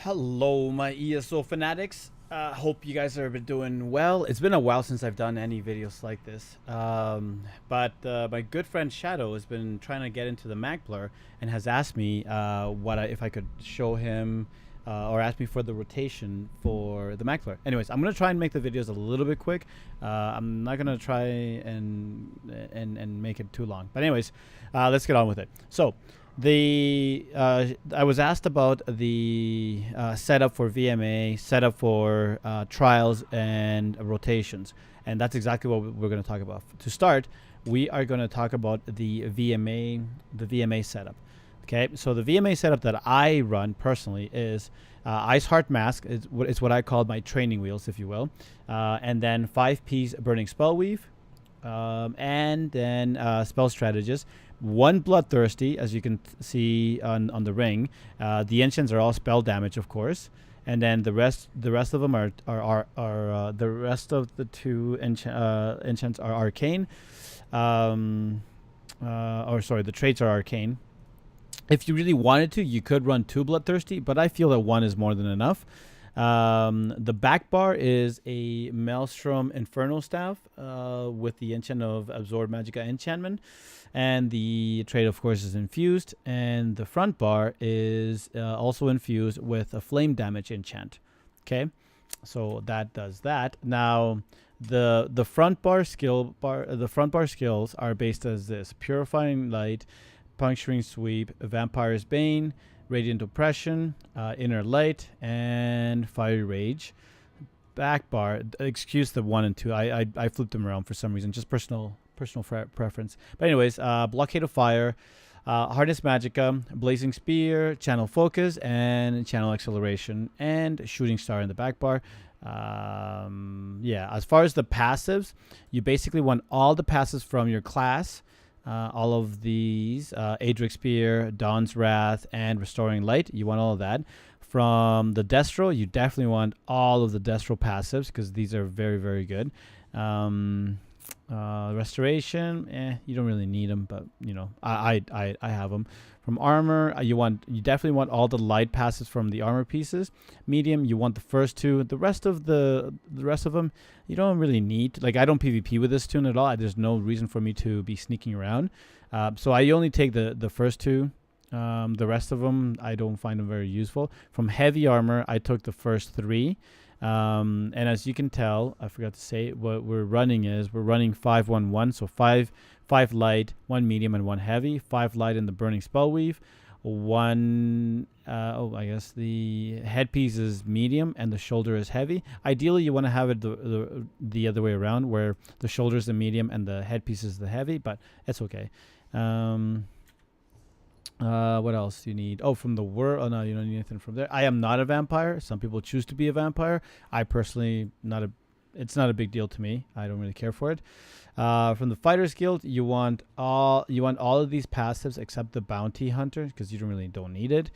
Hello, my ESO fanatics. Hope you guys are doing well. It's been a while since I've done any videos like this. But my good friend Shadow has been trying to get into the Magplar and has asked me if I could show him or ask me for the rotation for the Magplar. Anyways, I'm gonna try and make the videos a little bit quick. I'm not gonna try and make it too long. But anyways, let's get on with it. So. I was asked about the setup for vMA, setup for trials and rotations, and that's exactly what we're going to talk about. To start, we are going to talk about the VMA setup. Okay, so the VMA setup that I run personally is Ice Heart Mask. It's what I call my training wheels, if you will, and then 5-piece Burning Spell Weave, and then Spell Strategist. One Bloodthirsty, as you can see on the ring. The enchants are all spell damage, of course, and then the rest of them are the rest of the two enchants are arcane. The traits are arcane. If you really wanted to, you could run 2 Bloodthirsty, but I feel that 1 is more than enough. The back bar is a Maelstrom Infernal Staff with the enchant of Absorb Magicka Enchantment, and the trait, of course, is infused. And the front bar is also infused with a Flame Damage enchant. Okay, so that does that. Now, the front bar skills are based as this: Purifying Light, Puncturing Sweep, Vampire's Bane, Radiant Oppression, Inner Light, and Fiery Rage. Back bar, excuse the 1 and 2. I flipped them around for some reason, just personal preference. But anyways, Blockade of Fire, Harness Magicka, Blazing Spear, Channel Focus, and Channel Acceleration, and Shooting Star in the back bar. Yeah, as far as the passives, you basically want all the passives from your class. All of these, Adric Spear, Dawn's Wrath, and Restoring Light. You want all of that. From the Destro, you definitely want all of the Destro passives because these are very, very good. Restoration, you don't really need them, but you know, I have them. From armor, you definitely want all the light passes from the armor pieces. Medium, you want the first 2. The rest of them, you don't really need. Like, I don't PvP with this tune at all. There's no reason for me to be sneaking around. So I only take the first 2. The rest of them, I don't find them very useful. From heavy armor, I took the first 3. And as you can tell, I forgot to say, what we're running 5-1-1. So 5 light, 1 medium, and 1 heavy. 5 light in the Burning Spell Weave. 1 I guess the headpiece is medium and the shoulder is heavy. Ideally, you want to have it the other way around, where the shoulder is the medium and the headpiece is the heavy, but it's okay. What else do you need? Oh, from the world. Oh no, you don't need anything from there. I am not a vampire. Some people choose to be a vampire. I personally it's not a big deal to me. I don't really care for it. From the Fighters Guild, you want all of these passives except the Bounty Hunter, because you don't need it.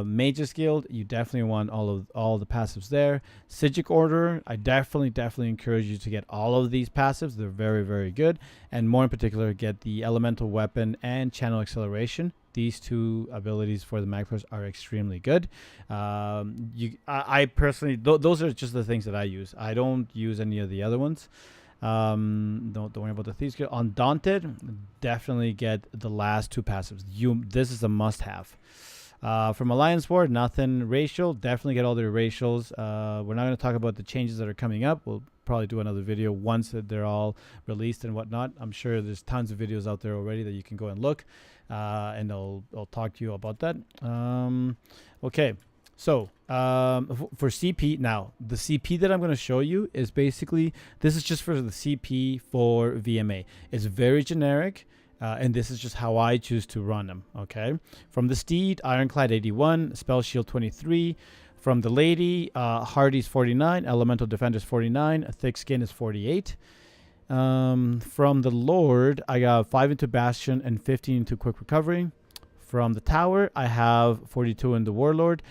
Mages Guild, you definitely want all the passives there. Psijic Order, I definitely encourage you to get all of these passives. They're very, very good, and more in particular, get the Elemental Weapon and Channel Acceleration. These 2 abilities for the Magplars are extremely good. I personally, those are just the things that I use. I don't use any of the other ones. Don't worry about the Thieves Guild. Undaunted, definitely get the last 2 passives. This is a must-have. From Alliance War, nothing racial. Definitely get all the racials. We're not going to talk about the changes that are coming up. We'll probably do another video once that they're all released and whatnot. I'm sure there's tons of videos out there already that you can go and look, and I'll talk to you about that. Okay, so for CP, now the CP that I'm going to show you is basically, this is just for the CP for VMA. It's very generic. And this is just how I choose to run them, okay? From the Steed, Ironclad 81, Spell Shield 23. From the Lady, Hardy's 49, Elemental Defenders 49, Thick Skin is 48. From the Lord, I got 5 into Bastion and 15 into Quick Recovery. From the Tower, I have 42 in the Warlord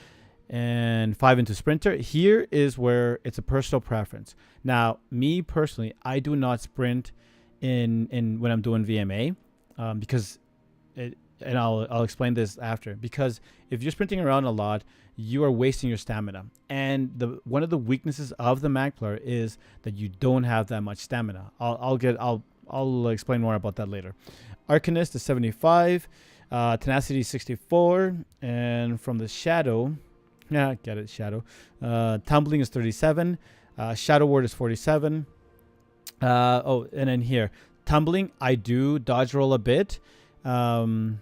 and 5 into Sprinter. Here is where it's a personal preference. Now, me personally, I do not sprint in when I'm doing VMA. Because and I'll explain this after, because if you're sprinting around a lot, you are wasting your stamina. And one of the weaknesses of the Magplar is that you don't have that much stamina. I'll explain more about that later. Arcanist is 75, Tenacity 64, and from the Shadow, yeah, get it, Shadow. Tumbling is 37, Shadow Ward is 47. And then here, Tumbling, I do dodge roll a bit. And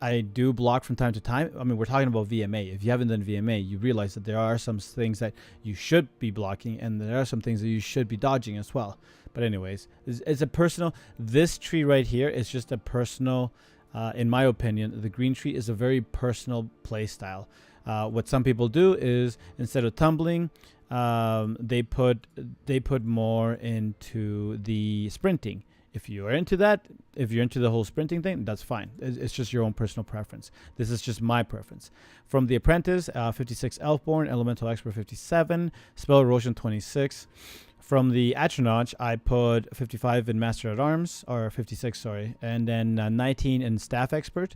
I do block from time to time. I mean, we're talking about VMA. If you haven't done VMA, you realize that there are some things that you should be blocking, and there are some things that you should be dodging as well. But anyways, it's a personal. This tree right here is just a personal. In my opinion, the green tree is a very personal play style. What some people do is, instead of tumbling, they put more into the sprinting. If you are into that, if you're into the whole sprinting thing, that's fine. It's just your own personal preference. This is just my preference. From the Apprentice, 56 Elfborn, Elemental Expert 57, Spell Erosion 26. From the Atronach, I put 55 in Master at Arms, or 56, sorry, and then 19 in Staff Expert.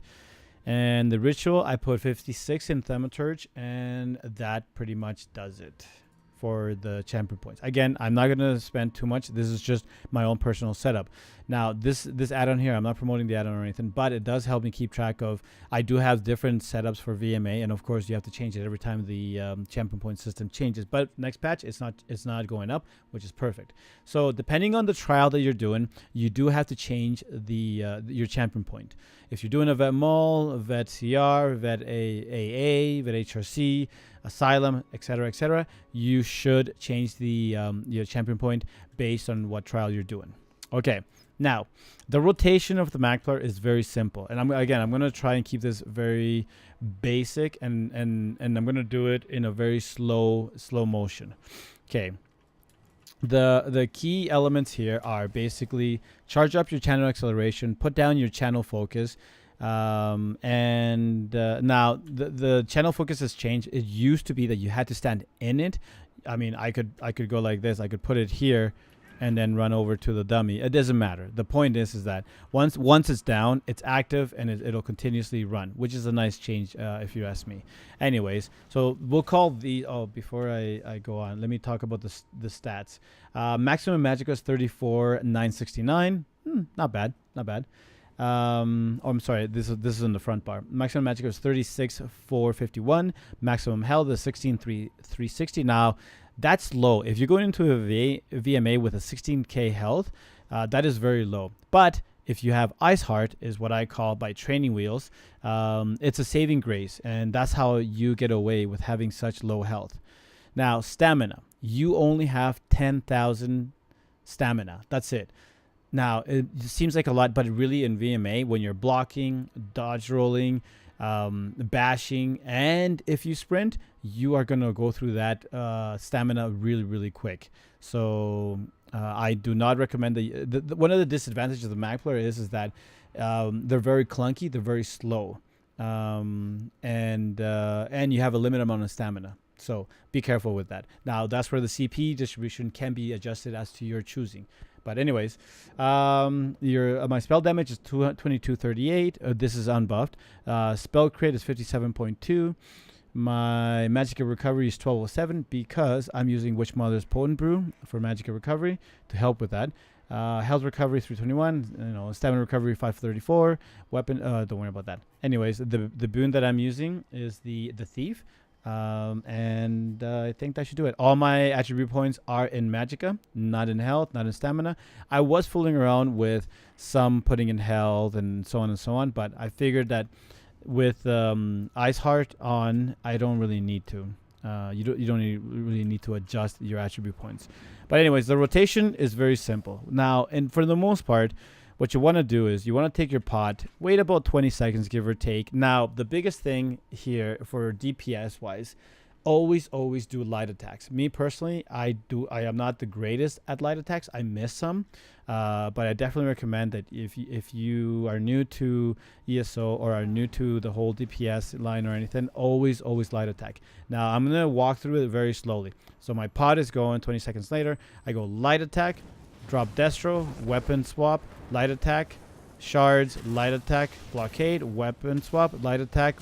And the Ritual, I put 56 in Thaumaturge, and that pretty much does it for the champion points. Again, I'm not going to spend too much. This is just my own personal setup. Now, this add-on here, I'm not promoting the add-on or anything, but it does help me keep track of. I do have different setups for VMA, and of course, you have to change it every time the champion point system changes. But next patch, it's not going up, which is perfect. So depending on the trial that you're doing, you do have to change your champion point. If you're doing a Vet Mall, Vet CR, Vet AA, Vet HRC, Asylum, etc., you should change the your champion point based on what trial you're doing. Okay, now the rotation of the Magplar is very simple, and I'm going to try and keep this very basic, and I'm going to do it in a very slow motion. Okay. The key elements here are basically charge up your channel acceleration, put down your channel focus. Now the channel focus has changed. It used to be that you had to stand in it. I mean, I could go like this. I could put it here and then run over to the dummy. It doesn't matter. The point is that once it's down, it's active, and it'll continuously run, which is a nice change if you ask me. Anyways, so we'll call the before I go on, let me talk about the stats. Maximum Magicka is 34,969. Not bad. I'm sorry, this is in the front bar. Maximum Magicka is 36,451. Maximum health is 16,360. Now, that's low. If you're going into a VMA with a 16k health, that is very low. But if you have Ice Heart, is what I call by training wheels, it's a saving grace, and that's how you get away with having such low health. Now, stamina. You only have 10,000 stamina. That's it. Now, it seems like a lot, but really in VMA, when you're blocking, dodge rolling, bashing, and if you sprint, you are going to go through that stamina really, really quick. So I do not recommend one of the disadvantages of the Magplar is that they're very clunky, they're very slow, and you have a limited amount of stamina. So be careful with that. Now, that's where the CP distribution can be adjusted as to your choosing. But anyways, my spell damage is 2238. This is unbuffed. Spell crit is 57.2. My Magicka recovery is 1207 because I'm using Witch Mother's Potent Brew for Magicka recovery to help with that. Health recovery 321. Stamina recovery 534. Weapon. Don't worry about that. Anyways, the boon that I'm using is the Thief. And I think that should do it. All my attribute points are in Magicka, not in health, not in stamina. I was fooling around with some putting in health and so on, but I figured that with Ice Heart on, I don't really need to. You don't really need to adjust your attribute points. But anyways, the rotation is very simple. Now, and for the most part, what you want to do is you want to take your pot, wait about 20 seconds, give or take. Now, the biggest thing here for DPS wise, always do light attacks. Me personally, I am not the greatest at light attacks. I miss some, but I definitely recommend that if you are new to ESO or are new to the whole DPS line or anything, always light attack. Now, I'm gonna walk through it very slowly. So my pot is going. 20 seconds later, I go light attack, drop Destro, weapon swap, light attack, shards, light attack, blockade, weapon swap, light attack,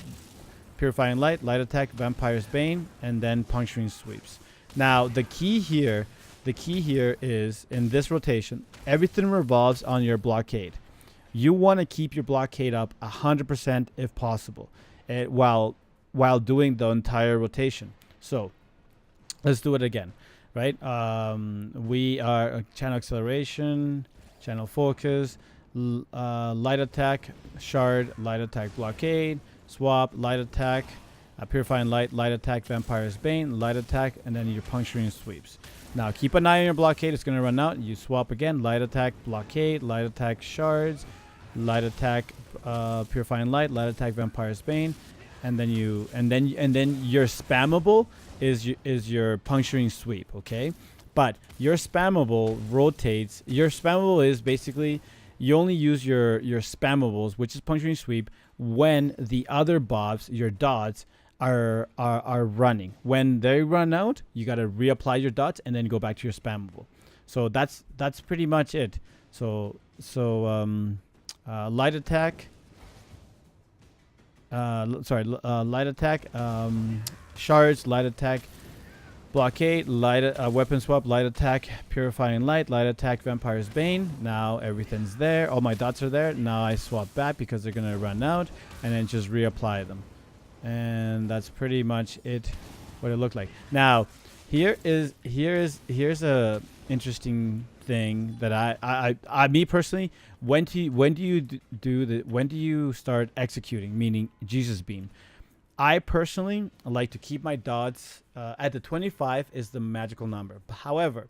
purifying light, light attack, vampire's bane, and then puncturing sweeps. Now the key here is in this rotation, everything revolves on your blockade. You want to keep your blockade up 100% if possible, while doing the entire rotation. So let's do it again, right? We are channel acceleration, channel focus, light attack, shard, light attack, blockade, swap, light attack, purifying light, light attack, vampire's bane, light attack, and then your puncturing sweeps. Now keep an eye on your blockade. It's going to run out. You swap again, light attack, blockade, light attack, shards, light attack, purifying light, light attack, vampire's bane, and then your spammable is your puncturing sweep. Okay, but your spammable rotates. Your spammable is basically you only use your spammables, which is puncturing sweep, when the other buffs, your dots, are running. When they run out, you got to reapply your dots and then go back to your spammable. So that's pretty much it. So light attack. Light attack. Shards, light attack, blockade, weapon swap, light attack, purifying light, light attack, vampire's bane. Now everything's there. All my dots are there. Now I swap back because they're gonna run out, and then just reapply them. And that's pretty much it. What it looked like. Now, here's a interesting thing that I me personally. When do you start executing? Meaning Jesus beam. I personally like to keep my dots at the 25 is the magical number. However,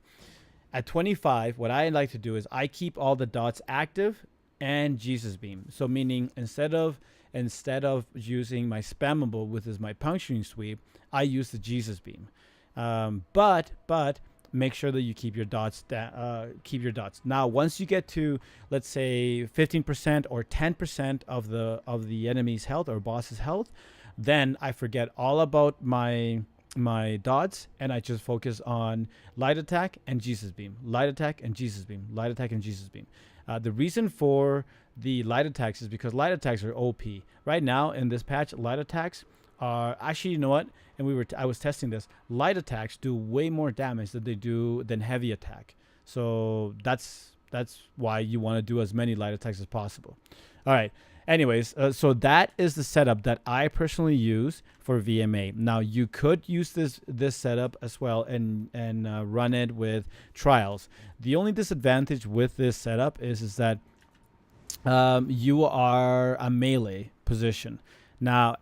at 25, what I like to do is I keep all the dots active and Jesus beam. So meaning instead of using my spammable, which is my puncturing sweep, I use the Jesus beam. But make sure that you keep your dots. Now, once you get to, let's say, 15% or 10% of the enemy's health or boss's health, then I forget all about my dots and I just focus on light attack and Jesus beam, light attack and Jesus beam, light attack and Jesus beam. The reason for the light attacks is because light attacks are OP. Right now in this patch, light attacks are actually, you know what? And I was testing this. Light attacks do way more damage than heavy attack. So that's why you want to do as many light attacks as possible. All right. Anyways, so that is the setup that I personally use for vMA. Now you could use this setup as well and run it with trials. The only disadvantage with this setup is that you are a melee position. Now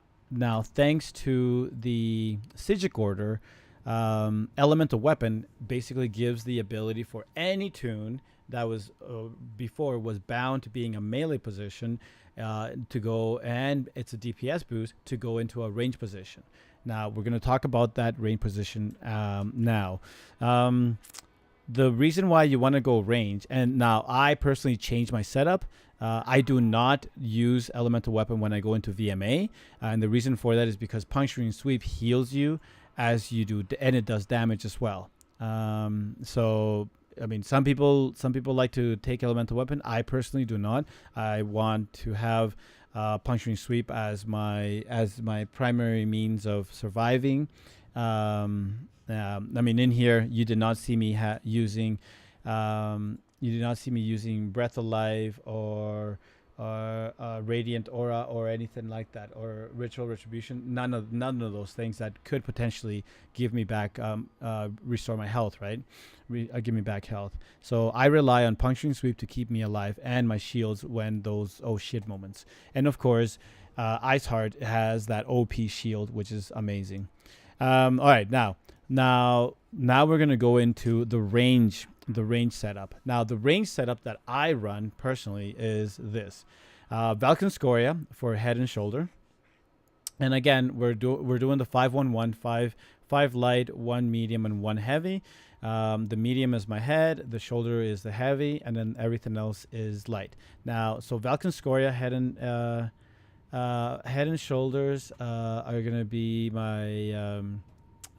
thanks to the Sigic order, elemental weapon basically gives the ability for any toon that was before was bound to being a melee position to go, and it's a DPS boost to go into a range position. Now we're going to talk about that range position now. The reason why you want to go range, and now I personally changed my setup. I do not use elemental weapon when I go into vMA, and the reason for that is because puncturing sweep heals you as you do, and it does damage as well. So I mean, some people like to take elemental weapon. I personally do not. I want to have puncturing sweep as my primary means of surviving. I mean, in here you did not see me using Breath of Life or Radiant Aura or anything like that, or Ritual Retribution. None of those things that could potentially give me back, restore my health, right? Give me back health. So I rely on puncturing sweep to keep me alive and my shields when those oh shit moments. And of course, Iceheart has that OP shield, which is amazing. All right, now we're gonna go into the range setup. Now the range setup that I run personally is this: Valken Scoria for head and shoulder. And again, we're doing the 5-1-1, 5 light, 1 medium, and 1 heavy. The medium is my head, the shoulder is the heavy, and then everything else is light. Now, so Valken Scoria head and shoulders are gonna be my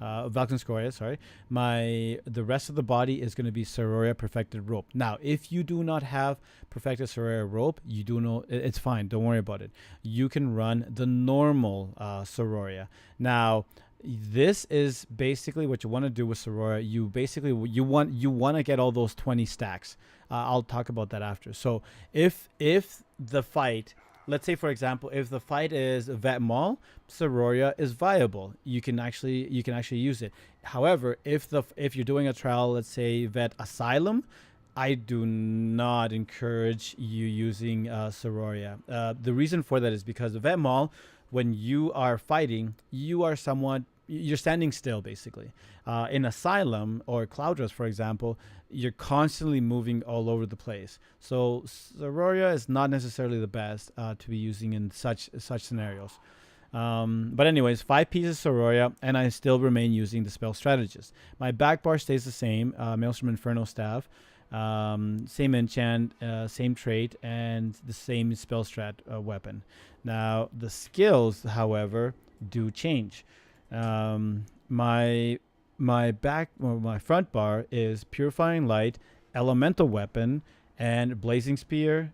Valkyn Scoria, sorry. The rest of the body is going to be Sororia Perfected Rope. Now, if you do not have Perfected Sororia Rope, you do know it's fine. Don't worry about it. You can run the normal Sororia. Now, this is basically what you want to do with Sororia. You want to get all those 20 stacks. I'll talk about that after. So if the fight, let's say for example, if the fight is vMA, Sororia is viable. You can actually use it. However, if you're doing a trial, let's say Vet Asylum, I do not encourage you using Sororia. The reason for that is because of vMA, when you are fighting, you're standing still basically. In Asylum or Cloudress, for example, you're constantly moving all over the place. So Sororia is not necessarily the best to be using in such scenarios. But anyways, 5 pieces Sororia, and I still remain using the Spell Strategist. My back bar stays the same, Maelstrom Inferno Staff, same enchant, same trait, and the same spell strat weapon. Now, the skills, however, do change. My front bar is Purifying Light, Elemental Weapon, and Blazing Spear,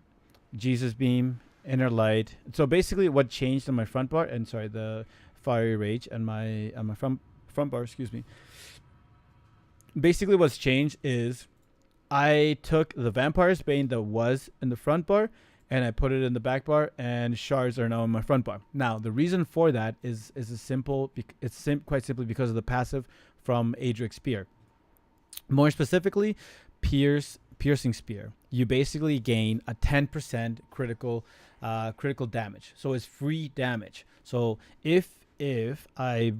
Jesus Beam, Inner Light. So basically, what changed on my front bar, and sorry, the Fiery Rage and my front bar, excuse me. Basically, what's changed is I took the Vampire's Bane that was in the front bar and I put it in the back bar, and shards are now in my front bar. Now, the reason for that is quite simply because of the passive from Adric Spear. More specifically, Piercing Spear. You basically gain a 10% critical damage. So it's free damage. So if I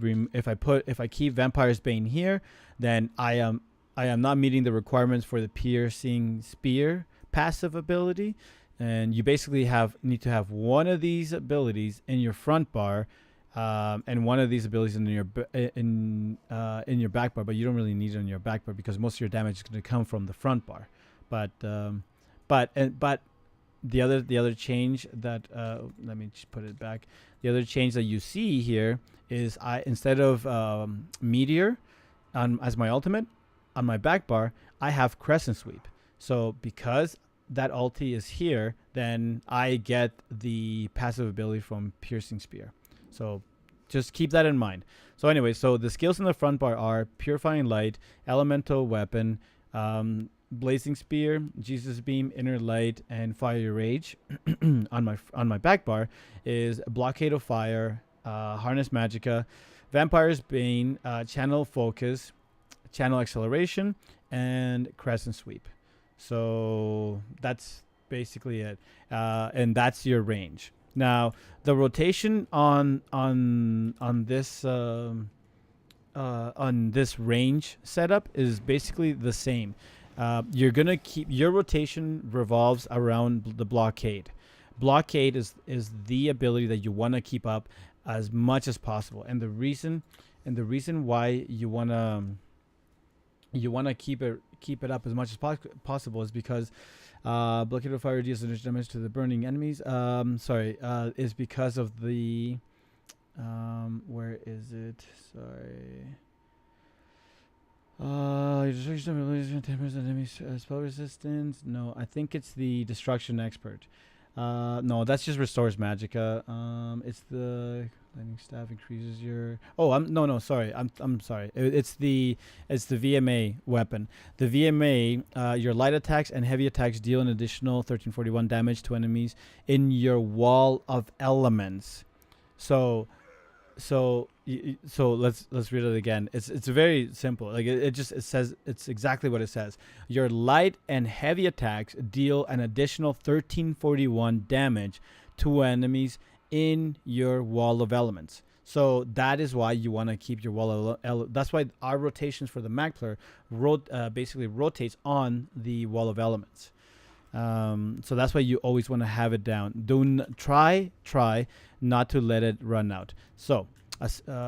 keep Vampire's Bane here, then I am not meeting the requirements for the Piercing Spear passive ability, and you basically need to have one of these abilities in your front bar, and one of these abilities in your back bar, but you don't really need it in your back bar because most of your damage is going to come from the front bar. But the other change that let me just put it back. The other change that you see here is instead of Meteor as my ultimate on my back bar, I have Crescent Sweep. So because that ulti is here, then I get the passive ability from Piercing Spear. So just keep that in mind. So anyway, so the skills in the front bar are Purifying Light, Elemental Weapon, Blazing Spear, Jesus Beam, Inner Light, and Fiery Rage. on my back bar is Blockade of Fire, Harness Magicka, Vampire's Bane, Channel Focus, Channel Acceleration, and Crescent Sweep. So that's basically it, and that's your range. Now, the rotation on this range setup is basically the same. You're gonna keep your rotation revolves around the blockade. Blockade is the ability that you want to keep up as much as possible, and the reason why you wanna keep it up as much as possible is because Blockade of Fire deals additional damage to the burning enemies. Is because of the where is it? Sorry. Spell resistance. No, I think it's the Destruction Expert. No, that's just restores magicka. It's the lightning staff increases your. Oh, I'm sorry. I'm sorry. It's the vMA weapon. The vMA, your light attacks and heavy attacks deal an additional 1341 damage to enemies in your wall of elements. So let's read it again. It's very simple. Like it says, it's exactly what it says. Your light and heavy attacks deal an additional 1341 damage to enemies in your wall of elements. So that is why you want to keep your wall of that's why our rotations for the Magplar basically rotates on the wall of elements. So that's why you always want to have it down. Try not to let it run out. So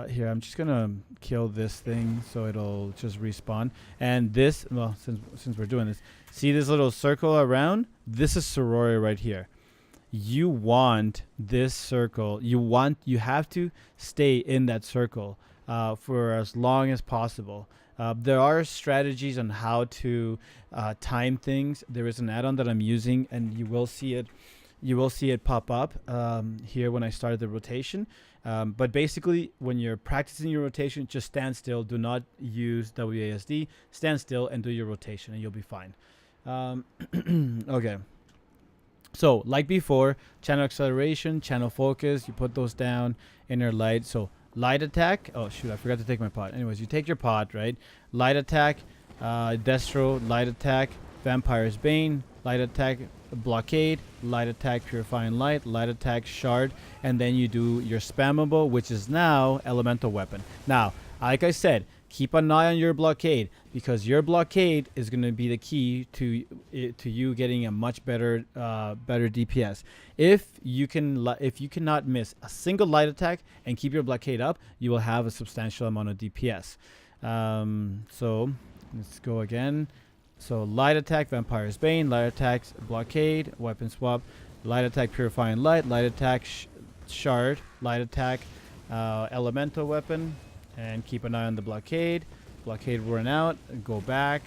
here, I'm just gonna kill this thing so it'll just respawn. And this, well, since we're doing this, see this little circle around? This is Sororia right here. You want this circle. You have to stay in that circle for as long as possible. There are strategies on how to time things. There is an add-on that I'm using, and you will see it. You will see it pop up here when I started the rotation. But basically, when you're practicing your rotation, just stand still. Do not use WASD. Stand still and do your rotation, and you'll be fine. Okay. So, like before, channel acceleration, channel focus, you put those down, inner light. So, light attack. Oh, shoot, I forgot to take my pot. Anyways, you take your pot, right? Light attack, Destro, light attack, Vampire's Bane, light attack, blockade, light attack, purifying light, light attack, shard, and then you do your spammable, which is now elemental weapon. Now, like I said, keep an eye on your blockade, because your blockade is going to be the key to you getting a much better better DPS. If you cannot miss a single light attack and keep your blockade up, you will have a substantial amount of DPS. So let's go again. So light attack, Vampire's Bane, light attacks, blockade, weapon swap, light attack, purifying light, light attack, shard, light attack, elemental weapon, and keep an eye on the blockade. Blockade run out, go back,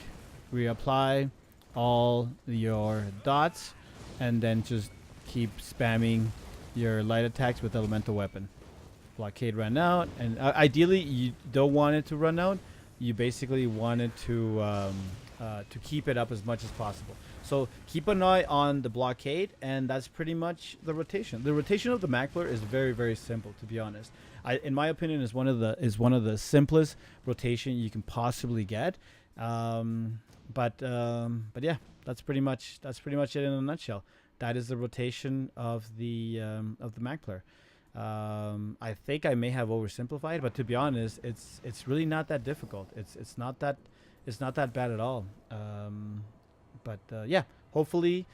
reapply all your dots, and then just keep spamming your light attacks with elemental weapon. Blockade ran out, and ideally you don't want it to run out. You basically want it to keep it up as much as possible. So keep an eye on the blockade, and that's pretty much the rotation. The rotation of the Magplar is very, very simple, to be honest. In my opinion, is one of the simplest rotation you can possibly get. But yeah, that's pretty much it in a nutshell. That is the rotation of the Magplar. I think I may have oversimplified, but to be honest, it's really not that difficult. It's not that bad at all. Yeah, hopefully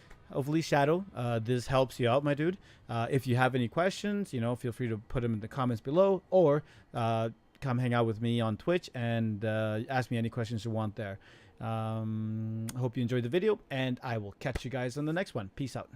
Shadow, this helps you out, my dude. If you have any questions, feel free to put them in the comments below, or come hang out with me on Twitch and ask me any questions you want there. Hope you enjoyed the video, and I will catch you guys on the next one. Peace out.